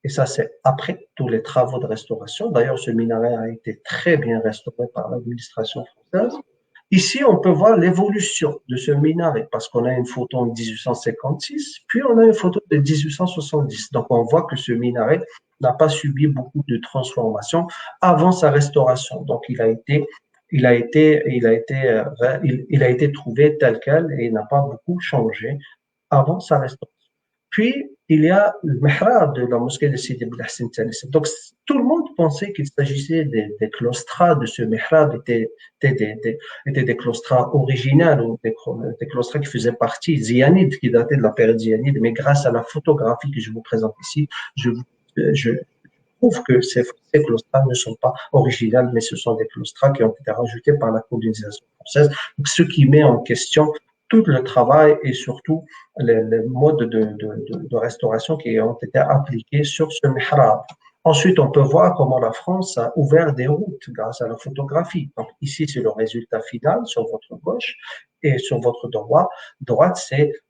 Et ça, c'est après tous les travaux de restauration. D'ailleurs, ce minaret a été très bien restauré par l'administration française. Ici, on peut voir l'évolution de ce minaret parce qu'on a une photo en 1856, puis on a une photo de 1870. Donc, on voit que ce minaret n'a pas subi beaucoup de transformations avant sa restauration. Donc, il a été trouvé tel quel et il n'a pas beaucoup changé avant sa restauration. Puis, il y a le mihrab de la mosquée de Sidi Ibn Hassan Thalissa. Donc, tout le monde pensait qu'il s'agissait des claustras de ce mihrab, étaient des claustras originales ou des claustras qui faisaient partie zianides, qui dataient de la période zianide. Mais grâce à la photographie que je vous présente ici, je trouve que ces claustras ne sont pas originales, mais ce sont des claustras qui ont été rajoutés par la colonisation française. Donc, ce qui met en question tout le travail et surtout les modes de restauration qui ont été appliqués sur ce mihrab. Ensuite, on peut voir comment la France a ouvert des routes grâce à la photographie. Donc, ici, c'est le résultat final sur votre gauche et sur votre droite,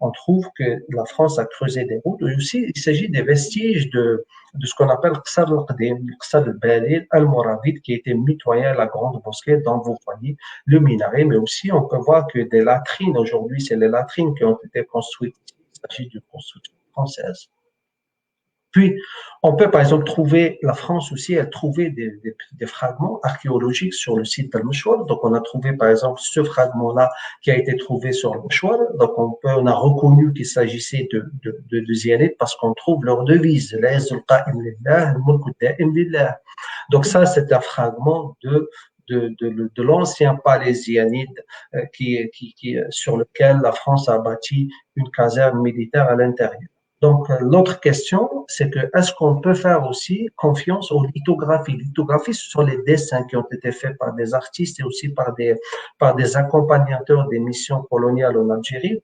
on trouve que la France a creusé des routes. Et aussi, il s'agit des vestiges de ce qu'on appelle Qsar al-Qadim, Qsar al-Balil, al-Moravid, qui était mitoyen à la grande mosquée dont vous voyez le minaret. Mais aussi, on peut voir que des latrines, aujourd'hui, c'est les latrines qui ont été construites. Il s'agit d'une construction française. Puis, on peut par exemple trouver, la France aussi a trouvé des fragments archéologiques sur le site d'Al-Mouchouar. Donc, on a trouvé par exemple ce fragment-là qui a été trouvé sur Al-Mouchouar. Donc, on a reconnu qu'il s'agissait de Ziyanid parce qu'on trouve leur devise. Donc, ça, c'est un fragment de l'ancien palais zyanide sur lequel la France a bâti une caserne militaire à l'intérieur. Donc, l'autre question, c'est que est-ce qu'on peut faire aussi confiance aux lithographies? Les lithographies, ce sont les dessins qui ont été faits par des artistes et aussi par des accompagnateurs des missions coloniales en Algérie,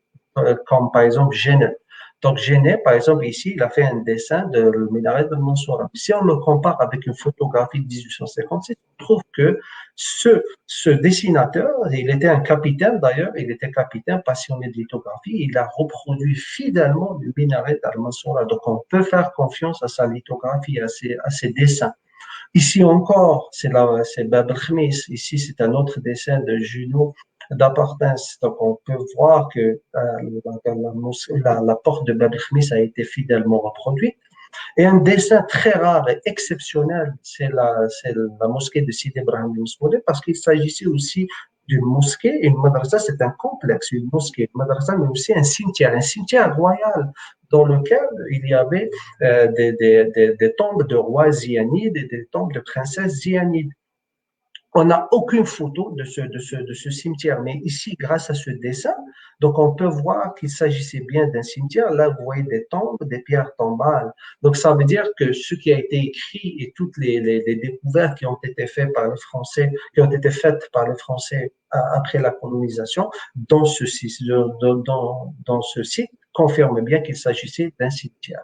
comme par exemple Genet. Donc, Genet, par exemple, ici, il a fait un dessin de le minaret de Mansoura. Si on le compare avec une photographie de 1856, on trouve que ce dessinateur, il était un capitaine d'ailleurs, il était capitaine passionné de lithographie, il a reproduit fidèlement le minaret d'Al-Mansoura. Donc, on peut faire confiance à sa lithographie, à ses dessins. Ici encore, c'est Bab el-Khamis. Ici, c'est un autre dessin de Junot d'appartenance. Donc, on peut voir que la porte de Bab el-Khmis a été fidèlement reproduite. Et un dessin très rare et exceptionnel, c'est la mosquée de Sidi Ibrahim Mousmoudé, parce qu'il s'agissait aussi d'une mosquée. Une madrasa, c'est un complexe, une mosquée, une madrasa, mais aussi un cimetière royal dans lequel il y avait des tombes de rois zianides et des tombes de princesses zianides. On n'a aucune photo de ce cimetière, mais ici, grâce à ce dessin, donc on peut voir qu'il s'agissait bien d'un cimetière. Là, vous voyez des tombes, des pierres tombales. Donc ça veut dire que ce qui a été écrit et toutes les découvertes qui ont été faites par les Français, qui ont été faites par les Français après la colonisation, dans dans ce site confirment bien qu'il s'agissait d'un cimetière.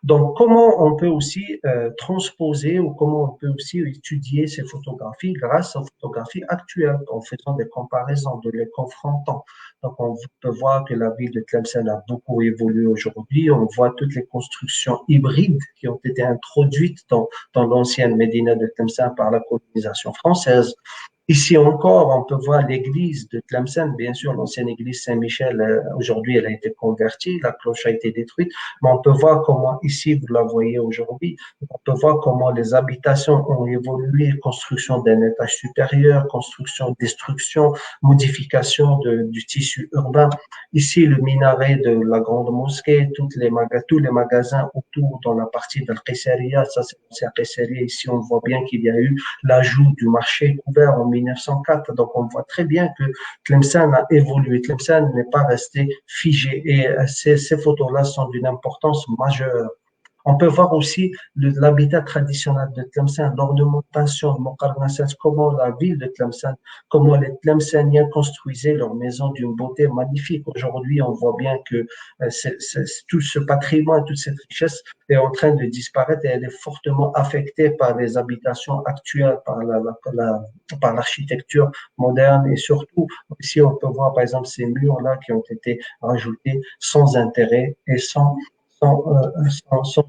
Donc, comment on peut aussi transposer ou comment on peut aussi étudier ces photographies grâce aux photographies actuelles, en faisant des comparaisons, de les confrontant. Donc, on peut voir que la ville de Tlemcen a beaucoup évolué aujourd'hui. On voit toutes les constructions hybrides qui ont été introduites dans l'ancienne Médina de Tlemcen par la colonisation française. Ici encore, on peut voir l'église de Tlemcen, bien sûr, l'ancienne église Saint-Michel, aujourd'hui, elle a été convertie, la cloche a été détruite, mais on peut voir comment, ici, vous la voyez aujourd'hui, on peut voir comment les habitations ont évolué, construction d'un étage supérieur, construction, destruction, modification du tissu urbain. Ici, le minaret de la grande mosquée, tous les magasins autour dans la partie de l'Qissaria, ça c'est l'Qissaria, ici, on voit bien qu'il y a eu l'ajout du marché couvert en 1904. Donc, on voit très bien que Tlemcen a évolué. Tlemcen n'est pas resté figé. Et ces photos-là sont d'une importance majeure. On peut voir aussi l'habitat traditionnel de Tlemcen, l'ornementation, comment la ville de Tlemcen, comment les Tlemceniens construisaient leurs maisons d'une beauté magnifique. Aujourd'hui, on voit bien que tout ce patrimoine, toute cette richesse est en train de disparaître et elle est fortement affectée par les habitations actuelles, par l'architecture moderne et surtout, ici, on peut voir par exemple ces murs-là qui ont été rajoutés sans intérêt et sans, sans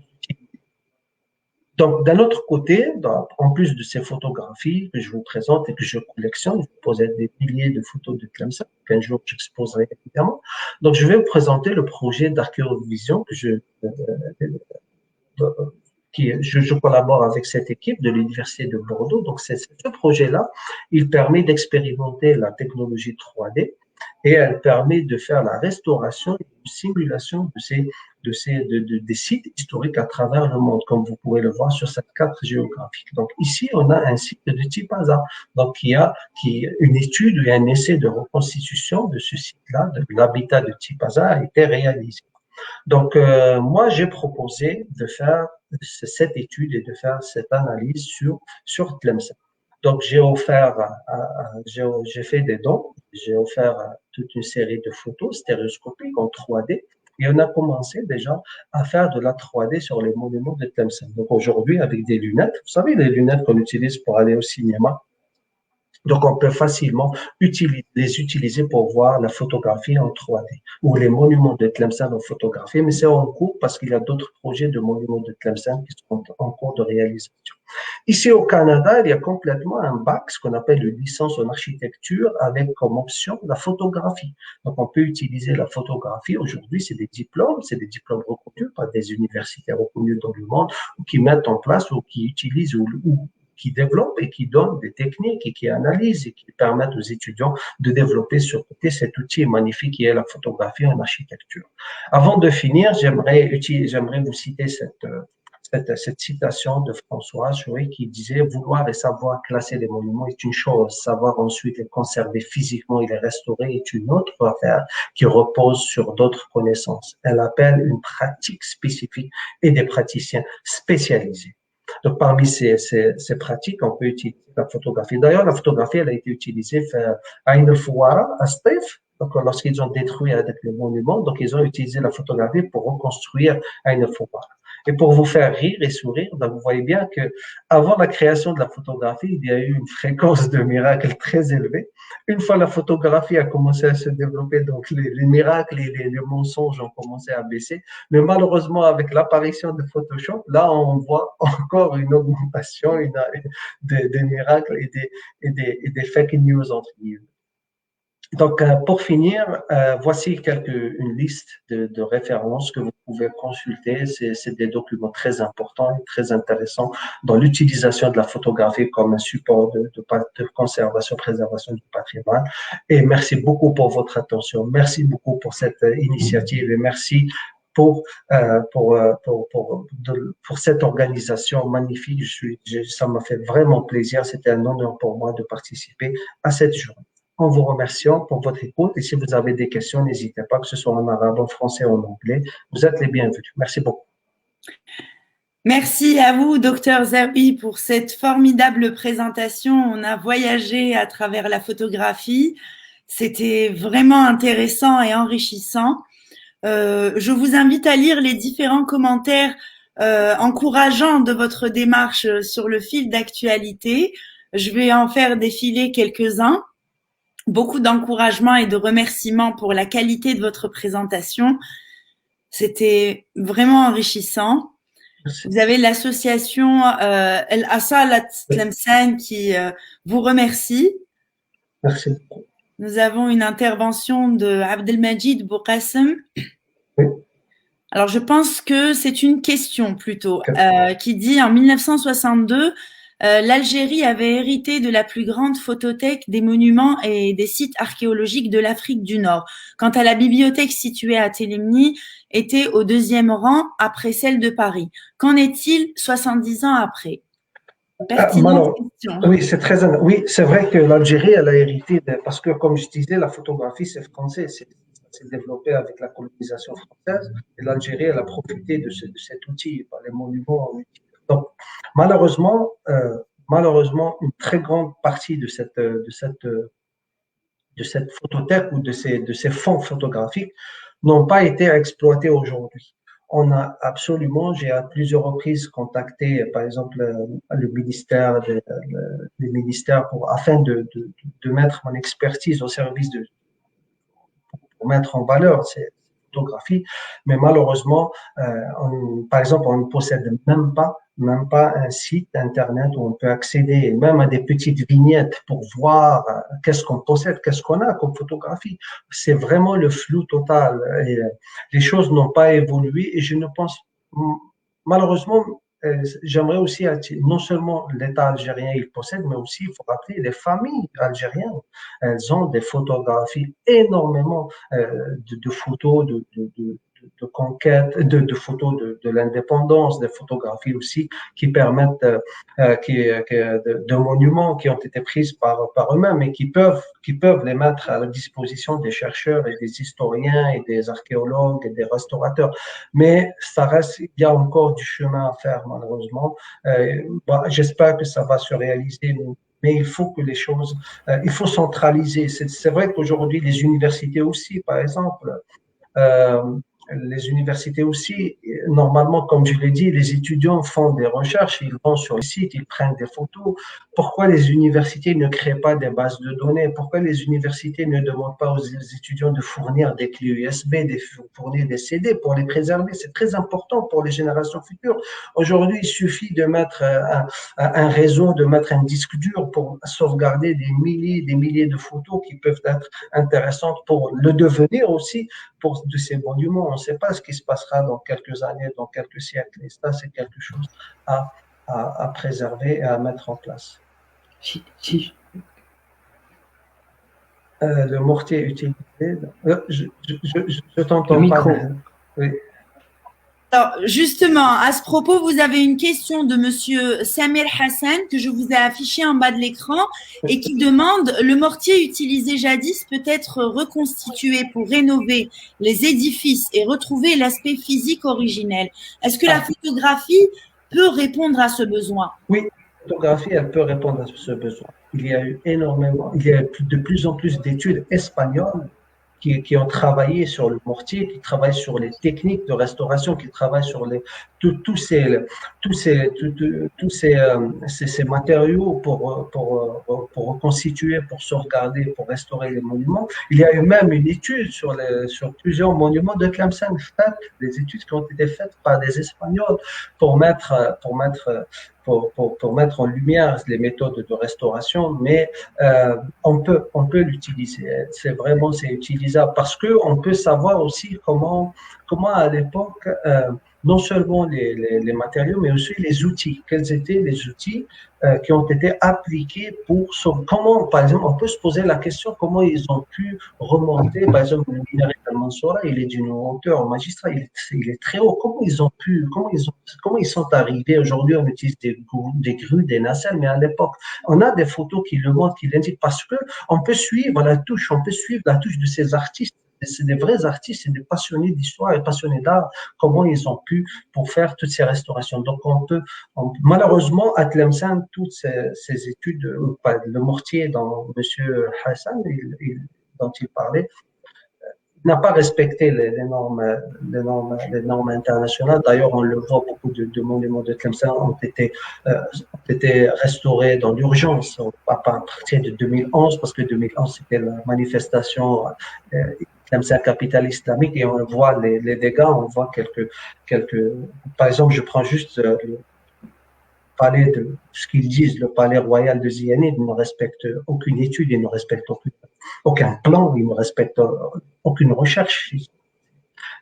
donc, d'un autre côté, en plus de ces photographies que je vous présente et que je collectionne, je possède des milliers de photos de Tlemcen, qu'un jour j'exposerai évidemment. Donc, je vais vous présenter le projet d'Archéovision je collabore avec cette équipe de l'Université de Bordeaux. Donc, ce projet-là, il permet d'expérimenter la technologie 3D et elle permet de faire la restauration et une simulation des sites historiques à travers le monde, comme vous pouvez le voir sur cette carte géographique. Donc, ici, on a un site de Tipaza, donc une étude et un essai de reconstitution de ce site-là, de l'habitat de Tipaza a été réalisé. Donc, moi, j'ai proposé de faire cette étude et de faire cette analyse sur Tlemcen. Donc, j'ai fait des dons, j'ai offert toute une série de photos stéréoscopiques en 3D et on a commencé déjà à faire de la 3D sur les monuments de Tlemcen. Donc, aujourd'hui, avec des lunettes, vous savez, les lunettes qu'on utilise pour aller au cinéma, donc, on peut facilement les utiliser pour voir la photographie en 3D ou les monuments de Tlemcen en photographie, mais c'est en cours parce qu'il y a d'autres projets de monuments de Tlemcen qui sont en cours de réalisation. Ici au Canada, il y a complètement un bac, ce qu'on appelle une licence en architecture avec comme option la photographie. Donc, on peut utiliser la photographie. Aujourd'hui, c'est des diplômes reconnus par des universités reconnues dans le monde ou qui mettent en place ou qui utilisent ou qui développent et qui donnent des techniques et qui analysent et qui permettent aux étudiants de développer sur côté cet outil magnifique qui est la photographie en architecture. Avant de finir, j'aimerais vous citer cette citation de François Chouet qui disait « Vouloir et savoir classer les monuments est une chose, savoir ensuite les conserver physiquement et les restaurer est une autre affaire qui repose sur d'autres connaissances. Elle appelle une pratique spécifique et des praticiens spécialisés. » Donc, parmi ces pratiques, on peut utiliser la photographie. D'ailleurs, la photographie, elle a été utilisée à Ain el-Fouara, à Stif. Donc, lorsqu'ils ont détruit avec le monument, donc ils ont utilisé la photographie pour reconstruire Ain el-Fouara. Et pour vous faire rire et sourire, donc vous voyez bien que avant la création de la photographie, il y a eu une fréquence de miracles très élevée. Une fois la photographie a commencé à se développer, donc les miracles et les mensonges ont commencé à baisser. Mais malheureusement, avec l'apparition de Photoshop, là, on voit encore une augmentation des miracles et des fake news entre guillemets. Donc, pour finir, voici une liste de références que vous pouvez consulter. C'est des documents très importants et très intéressants dans l'utilisation de la photographie comme un support de conservation, préservation du patrimoine. Et merci beaucoup pour votre attention. Merci beaucoup pour cette initiative et merci pour, pour cette organisation magnifique. Ça m'a fait vraiment plaisir. C'était un honneur pour moi de participer à cette journée. En vous remerciant pour votre écoute et si vous avez des questions, n'hésitez pas, que ce soit en arabe, en français ou en anglais. Vous êtes les bienvenus. Merci beaucoup. Merci à vous, Docteur Zawi, pour cette formidable présentation. On a voyagé à travers la photographie. C'était vraiment intéressant et enrichissant. Je vous invite à lire les différents commentaires encourageants de votre démarche sur le fil d'actualité. Je vais en faire défiler quelques-uns. Beaucoup d'encouragement et de remerciements pour la qualité de votre présentation. C'était vraiment enrichissant. Merci. Vous avez l'association El Assalat Tlemcen qui vous remercie. Merci beaucoup. Nous avons une intervention de Abdelmajid Bouqassem. Oui. Alors, je pense que c'est une question plutôt qui dit en 1962, l'Algérie avait hérité de la plus grande photothèque des monuments et des sites archéologiques de l'Afrique du Nord. Quant à la bibliothèque située à Télémni, était au 2e rang après celle de Paris. Qu'en est-il 70 ans après? Pertinente question. Oui, c'est vrai que l'Algérie, elle a hérité parce que, comme je disais, la photographie, c'est français, c'est développé avec la colonisation française et l'Algérie, elle a profité de cet outil, les monuments. Donc, malheureusement, une très grande partie de cette photothèque ou de ces fonds photographiques n'ont pas été exploités aujourd'hui. J'ai à plusieurs reprises contacté, par exemple, le ministère, les ministères afin de mettre mon expertise au service pour mettre en valeur ces photographies. Mais malheureusement, par exemple, on ne possède même pas un site internet où on peut accéder même à des petites vignettes pour voir qu'est-ce qu'on possède, qu'est-ce qu'on a comme photographie. C'est vraiment le flou total et les choses n'ont pas évolué et je ne pense, malheureusement, j'aimerais aussi, non seulement l'État algérien il possède, mais aussi il faut rappeler les familles algériennes. Elles ont des photographies, énormément de photos de conquête, de photos de l'indépendance, des photographies aussi qui permettent de monuments qui ont été prises par eux-mêmes et qui peuvent les mettre à la disposition des chercheurs et des historiens et des archéologues et des restaurateurs. Mais ça reste, il y a encore du chemin à faire malheureusement. J'espère que ça va se réaliser. Mais il faut que les choses, il faut centraliser. C'est vrai qu'aujourd'hui, les universités aussi, par exemple, les universités aussi, normalement, comme je l'ai dit, les étudiants font des recherches, ils vont sur le site, ils prennent des photos. Pourquoi les universités ne créent pas des bases de données? Pourquoi les universités ne demandent pas aux étudiants de fournir des clés USB, de fournir des CD pour les préserver? C'est très important pour les générations futures. Aujourd'hui, il suffit de mettre un réseau, de mettre un disque dur pour sauvegarder des milliers de photos qui peuvent être intéressantes pour le devenir aussi de ces monuments. On ne sait pas ce qui se passera dans quelques années, dans quelques siècles. Et ça, c'est quelque chose à préserver et à mettre en place. Le mortier utilisé. Je t'entends pas. Oui. Alors, justement, à ce propos, vous avez une question de monsieur Samir Hassan que je vous ai affichée en bas de l'écran et qui demande: le mortier utilisé jadis peut être reconstitué pour rénover les édifices et retrouver l'aspect physique originel. Est-ce que la photographie peut répondre à ce besoin? Oui, la photographie, elle peut répondre à ce besoin. Il y a de plus en plus d'études espagnoles qui ont travaillé sur le mortier, qui travaillent sur les techniques de restauration, qui travaillent sur tous ces matériaux pour reconstituer, pour sauvegarder, pour restaurer les monuments. Il y a eu même une étude sur plusieurs monuments de Tlemcen, des études qui ont été faites par des Espagnols pour mettre pour mettre en lumière les méthodes de restauration, mais on peut l'utiliser. C'est utilisable parce que on peut savoir aussi comment à l'époque non seulement les matériaux, mais aussi les outils. Quels étaient les outils qui ont été appliqués pour comment, par exemple, on peut se poser la question comment ils ont pu remonter, par exemple, le minaret d'Al-Mansoura, il est d'une hauteur magistrale, il est très haut. Comment ils sont arrivés? Aujourd'hui, on utilise des grues, des nacelles, mais à l'époque, on a des photos qui le montrent, qui l'indiquent, parce que on peut suivre la touche de ces artistes. C'est des vrais artistes, c'est des passionnés d'histoire et passionnés d'art, comment ils ont pu pour faire toutes ces restaurations. Donc, malheureusement, à Tlemcen, toutes ces études, le mortier dont M. Hassan, dont il parlait, n'a pas respecté les normes internationales. D'ailleurs, on le voit, beaucoup de monuments de Tlemcen ont été restaurés dans l'urgence, à partir de 2011, parce que 2011, c'était la manifestation Tlemcen capitale islamique, et on voit les dégâts, on voit par exemple, je prends juste le palais de ce qu'ils disent, le palais royal de Zianid ne respecte aucune étude, il ne respecte aucun plan, il ne respecte aucune recherche.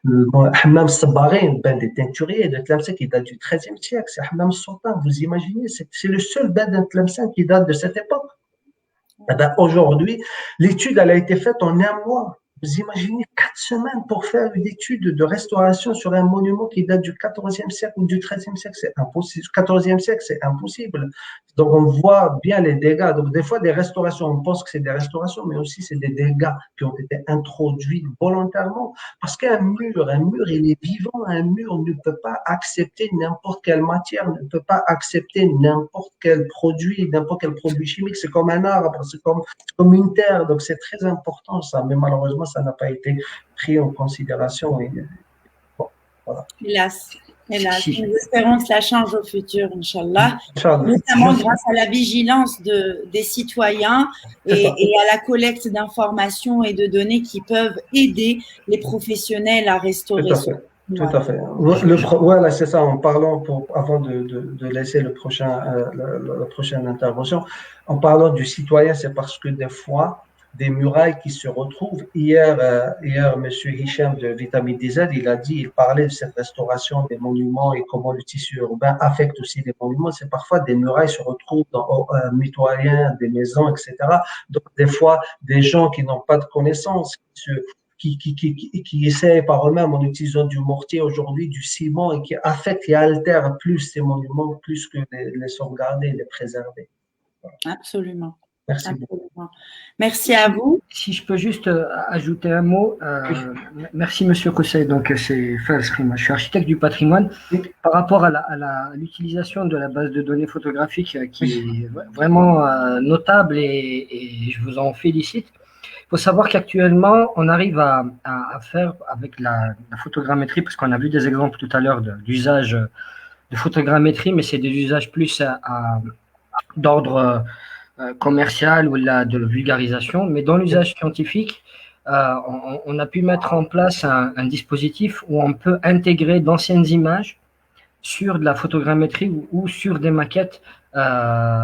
Le Hammam Sabarin, ben des teinturiers de Tlemcen qui date du XIIIe siècle, c'est Hammam Sultan, vous imaginez, c'est le seul ben de Tlemcen qui date de cette époque. Eh ben, aujourd'hui, l'étude elle a été faite en un mois. Vous imaginez 4 semaines pour faire une étude de restauration sur un monument qui date du XIVe siècle ou du XIIIe siècle, c'est impossible. 14e siècle, c'est impossible. Donc on voit bien les dégâts. Donc des fois des restaurations, on pense que c'est des restaurations, mais aussi c'est des dégâts qui ont été introduits volontairement. Parce qu'un mur, il est vivant. Un mur ne peut pas accepter n'importe quelle matière, ne peut pas accepter n'importe quel produit chimique. C'est comme un arbre, c'est comme une terre. Donc c'est très important ça. Mais malheureusement, ça n'a pas été pris en considération. Et, bon, voilà. Hélas. Nous espérons que ça change au futur, Inch'Allah, notamment grâce à la vigilance des citoyens et à la collecte d'informations et de données qui peuvent aider les professionnels à restaurer. Tout à fait. Voilà, c'est ça. En parlant, avant de laisser la prochaine intervention, en parlant du citoyen, c'est parce que des fois, des murailles qui se retrouvent. Hier, M. Hicham de Vitamine DZ, il parlait de cette restauration des monuments et comment le tissu urbain affecte aussi les monuments. C'est parfois des murailles se retrouvent dans mitoyens, des maisons, etc. Donc, des fois, des gens qui n'ont pas de connaissances, qui essayent par eux-mêmes en utilisant du mortier aujourd'hui, du ciment, et qui affectent et altèrent plus ces monuments, plus que les sauvegarder, les préserver. Voilà. Absolument. Merci beaucoup. Merci à vous. Si je peux juste ajouter un mot. Merci Monsieur Kossay. Donc c'est Faz Rima. Je suis architecte du patrimoine. Par rapport à l'utilisation de la base de données photographique qui est vraiment notable et je vous en félicite. Il faut savoir qu'actuellement, on arrive à faire avec la photogrammétrie, parce qu'on a vu des exemples tout à l'heure d'usage de photogrammétrie, mais c'est des usages plus d'ordre commercial ou de vulgarisation. Mais dans l'usage scientifique, on a pu mettre en place un dispositif où on peut intégrer d'anciennes images sur de la photogrammétrie ou sur des maquettes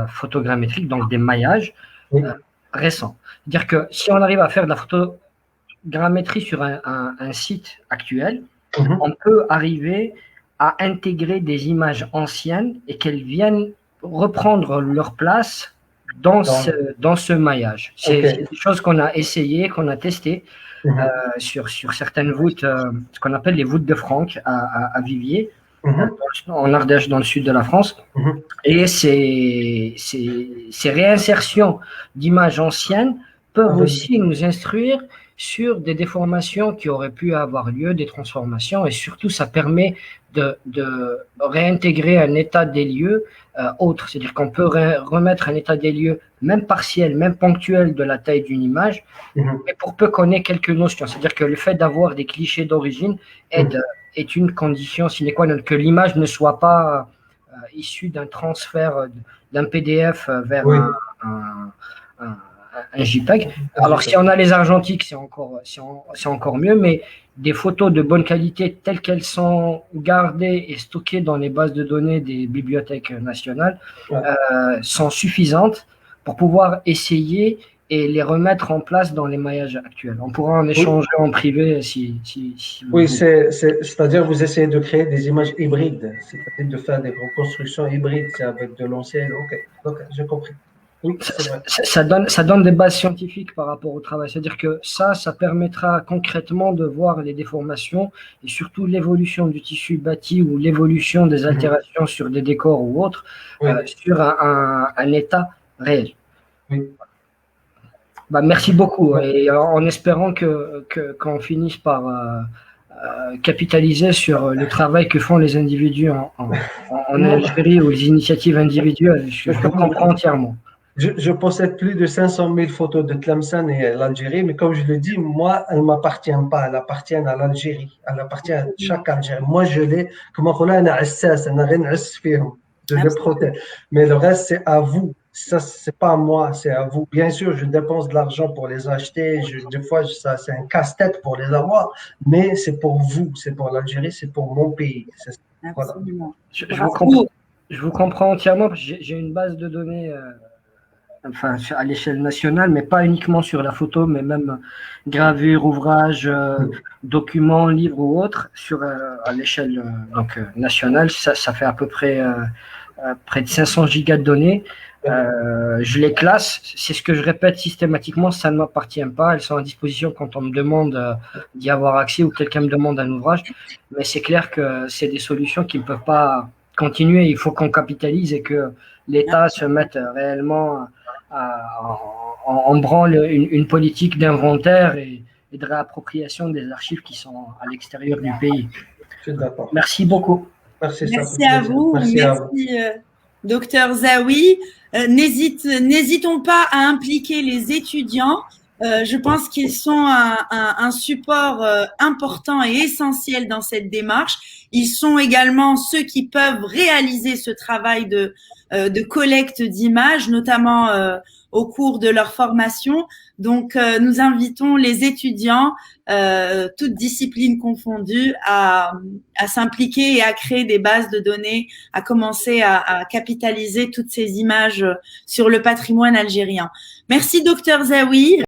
photogrammétriques, donc des maillages récents. C'est-à-dire que si on arrive à faire de la photogrammétrie sur un site actuel, on peut arriver à intégrer des images anciennes et qu'elles viennent reprendre leur place dans ce maillage. C'est des choses qu'on a essayé, qu'on a testé sur certaines voûtes, ce qu'on appelle les voûtes de Franck à Viviers, en Ardèche, dans le sud de la France. Et ces réinsertions d'images anciennes peuvent aussi nous instruire sur des déformations qui auraient pu avoir lieu, des transformations, et surtout ça permet de réintégrer un état des lieux autre. C'est-à-dire qu'on peut remettre un état des lieux, même partiel, même ponctuel, de la taille d'une image, mais pour peu qu'on ait quelques notions. C'est-à-dire que le fait d'avoir des clichés d'origine est une condition sine qua non, que l'image ne soit pas issue d'un transfert d'un PDF vers un JPEG. Alors si on a les argentiques, c'est encore mieux, mais des photos de bonne qualité telles qu'elles sont gardées et stockées dans les bases de données des bibliothèques nationales sont suffisantes pour pouvoir essayer et les remettre en place dans les maillages actuels. On pourra en échanger en privé si vous Oui, voulez. c'est-à-dire vous essayez de créer des images hybrides, c'est-à-dire de faire des reconstructions hybrides, c'est avec de l'ancien. Ok, j'ai compris. Oui, c'est vrai. Ça donne des bases scientifiques par rapport au travail. C'est-à-dire que ça permettra concrètement de voir les déformations et surtout l'évolution du tissu bâti ou l'évolution des altérations sur des décors ou autres sur un état réel. Oui. Bah, merci beaucoup et en espérant qu'on finisse par capitaliser sur le travail que font les individus en Algérie ou les initiatives individuelles. Je comprends entièrement. Je possède plus de 500 000 photos de Tlemcen et l'Algérie, mais comme je le dis, moi, elle ne m'appartient pas, elle appartient à l'Algérie, elle appartient à chaque Algérien. Moi, je l'ai, comme on je le protège. Mais le reste, c'est à vous. Ça, c'est pas à moi, c'est à vous. Bien sûr, je dépense de l'argent pour les acheter. Des fois, ça, c'est un casse-tête pour les avoir, mais c'est pour vous, c'est pour l'Algérie, c'est pour mon pays. Voilà. Je vous comprends entièrement. J'ai une base de données enfin, à l'échelle nationale, mais pas uniquement sur la photo, mais même gravure, ouvrage, documents, livres ou autres, à l'échelle nationale. Ça fait à peu près près de 500 gigas de données. Je les classe, c'est ce que je répète systématiquement, ça ne m'appartient pas, elles sont à disposition quand on me demande d'y avoir accès ou quelqu'un me demande un ouvrage, mais c'est clair que c'est des solutions qui ne peuvent pas continuer, il faut qu'on capitalise et que l'État se mette réellement en branle une politique d'inventaire et de réappropriation des archives qui sont à l'extérieur du pays. Je suis d'accord. Merci beaucoup. Merci à vous. Merci, docteur Zawi. N'hésitons pas à impliquer les étudiants. Je pense qu'ils sont un support important et essentiel dans cette démarche. Ils sont également ceux qui peuvent réaliser ce travail de collecte d'images, notamment au cours de leur formation. Donc, nous invitons les étudiants, toutes disciplines confondues, à s'impliquer et à créer des bases de données, à commencer à capitaliser toutes ces images sur le patrimoine algérien. Merci, docteur Zawi.